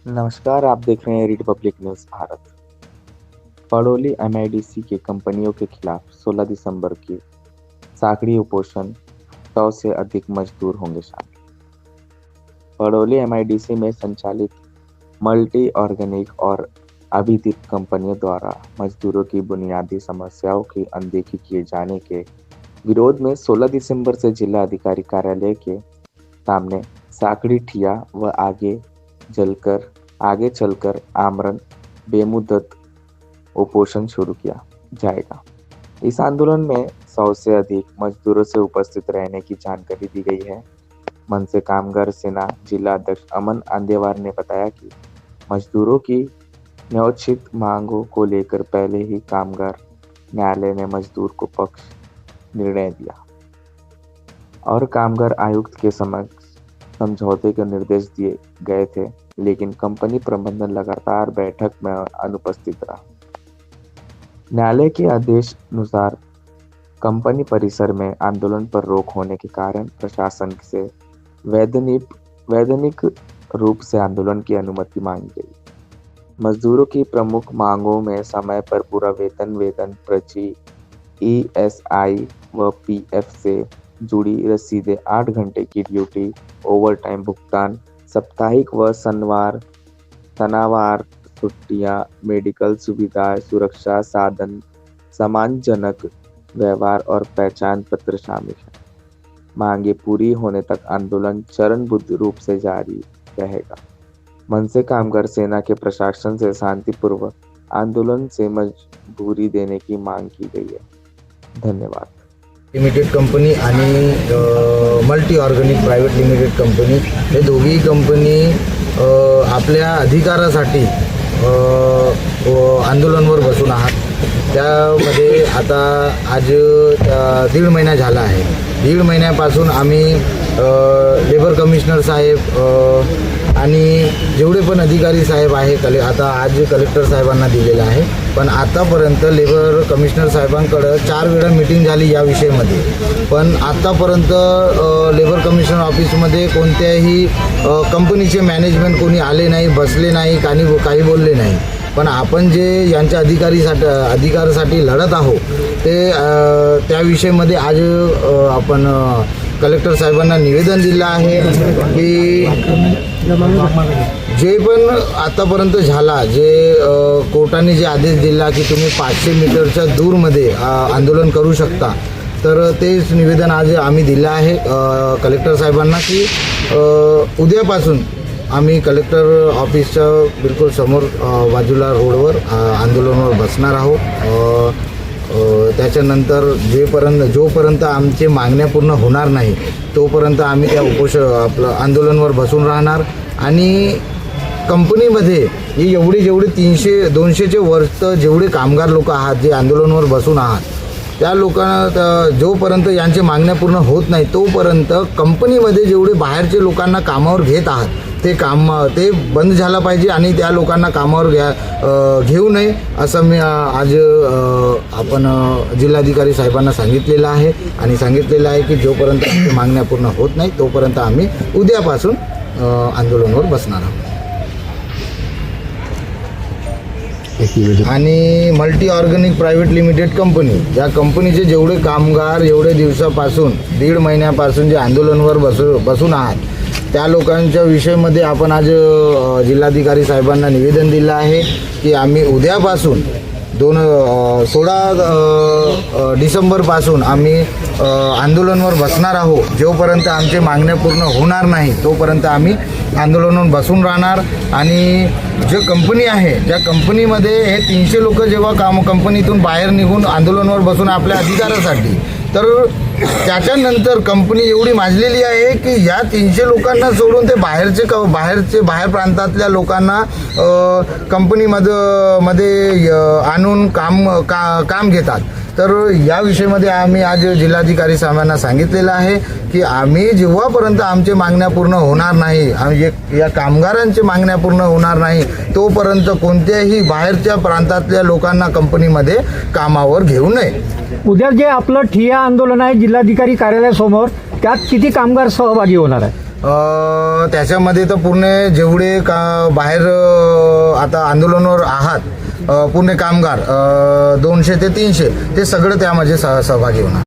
नमस्कार, आप देख रहे हैं read public news Bharat. Padoli MIDC के कंपनियों के खिलाफ 16 दिसंबर की साखड़ी उपोषण 100 से अधिक मजदूर होंगे शामिल। पड़ोली एमआईडीसी में संचालित मल्टी ऑर्गेनिक और अभिदीप कंपनियों द्वारा मजदूरों की बुनियादी समस्याओं की अनदेखी किए जाने के विरोध में 16 दिसंबर से जिला अधिकारी कार्यालय के सामने साखड़ी ठिया व आगे चलकर आमरण बेमुदत उपोषण शुरू किया जाएगा। इस आंदोलन में 100 से अधिक मजदूरों से उपस्थित रहने की जानकारी दी गई है। मनसे कामगार सेना जिला अध्यक्ष अमन आंदेवार ने बताया कि मजदूरों की न्योछित मांगों को लेकर पहले ही कामगार न्यायालय ने मजदूर को पक्ष निर्णय दिया और कामगार आयुक्त के समक्ष समझौते के निर्देश दिए गए थे, लेकिन कंपनी प्रबंधन लगातार बैठक में अनुपस्थित रहा। न्यायालय के आदेश अनुसार कंपनी परिसर में आंदोलन पर रोक होने के कारण प्रशासन से वैधानिक रूप से आंदोलन की अनुमति मांगी गई। मजदूरों की प्रमुख मांगों में समय पर पूरा वेतन पर्ची, ईएसआई व पीएफ से जुड़ी रसीदें, 8 घंटे की ड्यूटी, ओवरटाइम भुगतान, साप्ताहिक व शनिवार छुट्टियां, मेडिकल सुविधाएं, सुरक्षा साधन, सम्मानजनक व्यवहार और पहचान पत्र शामिल है। मांगे पूरी होने तक आंदोलन चरणबद्ध रूप से जारी रहेगा। मनसे कामगार सेना के प्रशासन से शांतिपूर्वक आंदोलन से मजबूरी देने की मांग की गई है। धन्यवाद। लिमिटेड कंपनी आणि multi organic private limited company हे दोघी कंपनी आपल्या अधिकारासाठी आंदोलनावर बसून आहात। त्यामध्ये आता आज 1.5 महिना झाला आहे। 1.5 महिन्यापासून आम्ही लेबर कमिशनर साहेब आणि जेवढे पण अधिकारी साहेब आहे आता आज कलेक्टर साहेबांना दिलेला आहे, पण आतापर्यंत लेबर कमिशनर साहेबांकडे 4 वेळा मीटिंग झाली या विषयामध्ये, पण आतापर्यंत लेबर कमिशनर ऑफिसमध्ये कोणत्याही कंपनीचे मॅनेजमेंट कोणी आले नाही, बसले नाही, काही बोलले नाही। पण आपण जे यांच्या अधिकारासाठी लढत आहोत ते त्या विषयामध्ये आज आपण कलेक्टर साहेबांना निवेदन दिलं आहे की जे पण आतापर्यंत झाला, जे कोर्टाने जे आदेश दिला की तुम्ही 500 मीटरच्या दूरमध्ये आंदोलन करू शकता, तर तेच निवेदन आज आम्ही दिलं आहे कलेक्टर साहेबांना की उद्यापासून आम्ही कलेक्टर ऑफिसच्या बिलकुल समोर बाजूला रोडवर आंदोलनावर बसणार आहोत। त्याच्यानंतर जोपर्यंत आमचे मागण्या पूर्ण होणार नाही तोपर्यंत आम्ही त्या आपलं आंदोलनावर बसून राहणार। आणि कंपनीमध्ये जेवढे 300-200चे वर्ष जेवढे कामगार लोक आहात जे आंदोलनावर बसून आहात, त्या लोकांना जोपर्यंत यांचे मागण्या पूर्ण होत नाही तोपर्यंत कंपनीमध्ये जेवढे बाहेरचे लोकांना कामावर घेत आहात ते बंद झाला पाहिजे आणि त्या लोकांना कामावर घेऊ नये असं मी आज आपण जिल्हाधिकारी साहेबांना सांगितलेलं आहे आणि सांगितलेलं आहे की जोपर्यंत आमच्या मागण्या पूर्ण होत नाही तोपर्यंत आम्ही उद्यापासून आंदोलनावर बसणार आहोत। आणि multi organic private limited company या कंपनीचे जेवढे कामगार एवढे दिवसापासून 1.5 महिन्यापासून जे आंदोलनावर बसून आहात त्या लोकांच्या विषयामध्ये आपण आज जिल्हाधिकारी साहेबांना निवेदन दिलं आहे की आम्ही उद्यापासून 16 डिसेंबरपासून आम्ही आंदोलनावर बसणार आहोत। जोपर्यंत आमचे मागण्या पूर्ण होणार नाही तोपर्यंत आम्ही आंदोलनावर बसून राहणार। आणि जे कंपनी आहे त्या कंपनीमध्ये हे 300 लोक जेव्हा कंपनीतून बाहेर निघून आंदोलनावर बसून आपल्या अधिकारासाठी, तर त्याच्यानंतर कंपनी एवढी माजलेली आहे की या 300 लोकांना सोडून ते बाहेर प्रांतातल्या लोकांना कंपनीमध्ये आणून काम घेतात। तर या विषयामध्ये आम्ही आज जिल्हाधिकारी साहेबांना सांगितलेलं आहे की आम्ही जेव्हापर्यंत आमचे मागण्या पूर्ण होणार नाही, या कामगारांचे मागण्या पूर्ण होणार नाही तोपर्यंत कोणत्याही बाहेरच्या प्रांतातल्या लोकांना कंपनीमध्ये कामावर घेऊ नये। उद्या जे आपलं ठिय्या आंदोलन आहे जिल्हाधिकारी कार्यालयासमोर, त्यात किती कामगार सहभागी होणार आहे? त्याच्यामध्ये तर पूर्ण जेवढे बाहेर आता आंदोलनावर आहात पूर्ण कामगार 200 ते 300 ते सगळं त्यामध्ये सहभागी होणार.